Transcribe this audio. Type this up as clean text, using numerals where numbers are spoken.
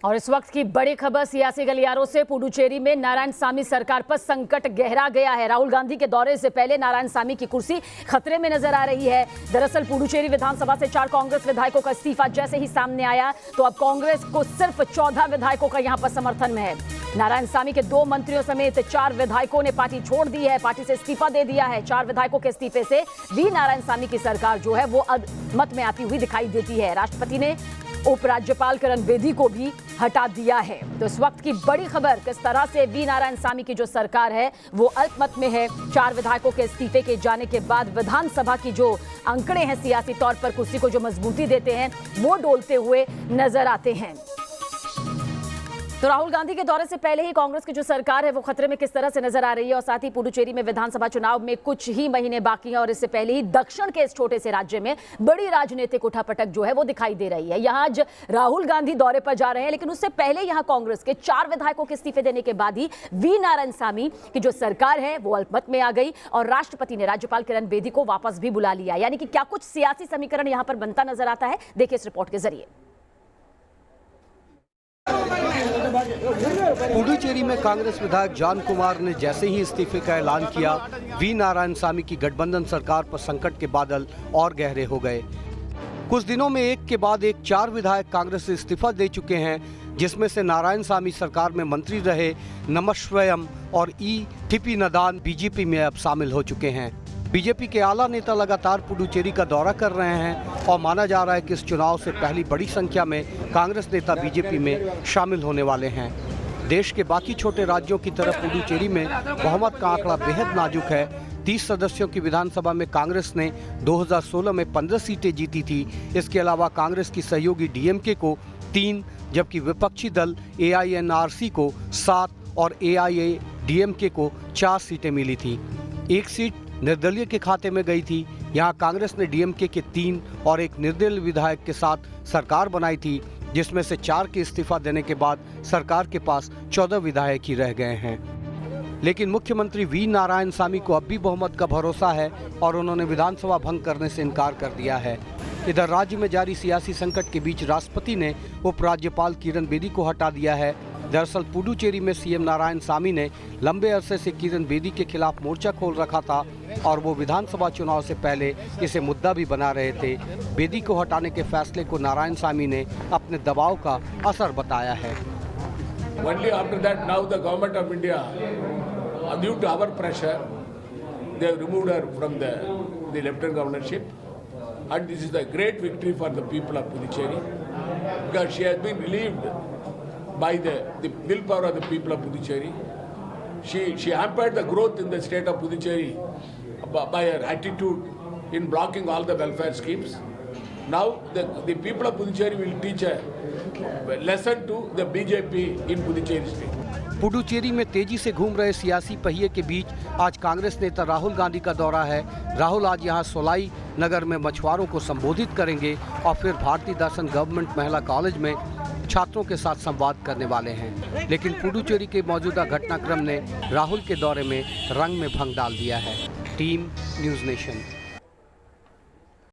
और इस वक्त की बड़ी खबर सियासी गलियारों से। पुडुचेरी में नारायणसामी सरकार पर संकट गहरा गया है। राहुल गांधी के दौरे से पहले नारायणसामी की कुर्सी खतरे में नजर आ रही है। दरअसल पुडुचेरी विधानसभा से 4 कांग्रेस विधायकों का इस्तीफा जैसे ही सामने आया तो अब कांग्रेस को सिर्फ 14 विधायकों का यहां पर समर्थन में है। नारायणसामी के 2 मंत्रियों समेत 4 विधायकों ने पार्टी छोड़ दी है, पार्टी से इस्तीफा दे दिया है। 4 विधायकों के इस्तीफे से वी नारायणसामी की सरकार जो है वो मत में आती हुई दिखाई देती है। राष्ट्रपति ने उपराज्यपाल किरण बेदी को भी हटा दिया है। तो इस वक्त की बड़ी खबर, किस तरह से वी नारायणसामी की जो सरकार है वो अल्पमत में है। 4 विधायकों के इस्तीफे के जाने के बाद विधानसभा की जो अंकड़े हैं सियासी तौर पर कुर्सी को जो मजबूती देते हैं वो डोलते हुए नजर आते हैं। तो राहुल गांधी के दौरे से पहले ही कांग्रेस की जो सरकार है वो खतरे में किस तरह से नजर आ रही है। और साथ ही पुडुचेरी में विधानसभा चुनाव में कुछ ही महीने बाकी हैं और इससे पहले ही दक्षिण के इस छोटे से राज्य में बड़ी राजनीतिक उठापटक जो है वो दिखाई दे रही है। यहाँ आज राहुल गांधी दौरे पर जा रहे हैं, लेकिन उससे पहले यहाँ कांग्रेस के 4 विधायकों के इस्तीफे देने के बाद ही वी नारायणसामी की जो सरकार है वो अल्पमत में आ गई और राष्ट्रपति ने राज्यपाल किरण बेदी को वापस भी बुला लिया। यानी कि क्या कुछ सियासी समीकरण यहाँ पर बनता नजर आता है, देखिए इस रिपोर्ट के जरिए। पुडुचेरी में कांग्रेस विधायक जॉन कुमार ने जैसे ही इस्तीफे का ऐलान किया, वी नारायणसामी की गठबंधन सरकार पर संकट के बादल और गहरे हो गए। कुछ दिनों में एक के बाद एक 4 विधायक कांग्रेस से इस्तीफा दे चुके हैं, जिसमें से नारायणसामी सरकार में मंत्री रहे नमस्वयम और टिपी नदान बीजेपी में अब शामिल हो चुके हैं। बीजेपी के आला नेता लगातार पुडुचेरी का दौरा कर रहे हैं और माना जा रहा है कि इस चुनाव से पहली बड़ी संख्या में कांग्रेस नेता बीजेपी में शामिल होने वाले हैं। देश के बाकी छोटे राज्यों की तरह पुडुचेरी में बहुमत का आंकड़ा बेहद नाजुक है। 30 सदस्यों की विधानसभा में कांग्रेस ने 2016 में 15 सीटें जीती थी। इसके अलावा कांग्रेस की सहयोगी डीएमके को 3, जबकि विपक्षी दल एआईएनआरसी को 7 और एआईएडीएमके को 4 सीटें मिली थी। एक सीट निर्दलीय के खाते में गई थी। यहाँ कांग्रेस ने डीएमके के 3 और एक निर्दलीय विधायक के साथ सरकार बनाई थी, जिसमें से 4 के इस्तीफा देने के बाद सरकार के पास 14 विधायक ही रह गए हैं। लेकिन मुख्यमंत्री वी नारायणसामी को अब भी बहुमत का भरोसा है और उन्होंने विधानसभा भंग करने से इनकार कर दिया है। इधर राज्य में जारी सियासी संकट के बीच राष्ट्रपति ने उपराज्यपाल किरण बेदी को हटा दिया है। दरअसल पुडुचेरी में सीएम नारायणसामी ने लंबे अरसे से किरण बेदी के खिलाफ मोर्चा खोल रखा था और वो विधानसभा चुनाव से पहले इसे मुद्दा भी बना रहे थे। बेदी को हटाने के फैसले को नारायणसामी ने अपने दबाव का असर बताया है। Only after that, now the government of India, due to our pressure, they have removed her from the lieutenant governorship, and this is a great victory for the people of Puducherry because she has been relieved by the willpower of the people of Puducherry. She hampered the growth in the state of Puducherry by her attitude in blocking all the welfare schemes. Now the people of Puducherry will teach a lesson to the BJP in Puducherry state. Puducherry में तेजी से घूम रहे सियासी पहिए के बीच आज कांग्रेस नेता राहुल गांधी का दौरा है। राहुल आज यहां सोलाई नगर में मछुआरों को संबोधित करेंगे और फिर भारतीय दर्शन गवर्नमेंट महिला कॉलेज में छात्रों के साथ संवाद करने वाले हैं। लेकिन पुडुचेरी के मौजूदा घटनाक्रम ने राहुल के दौरे में रंग में भंग डाल दिया है। Team news nation.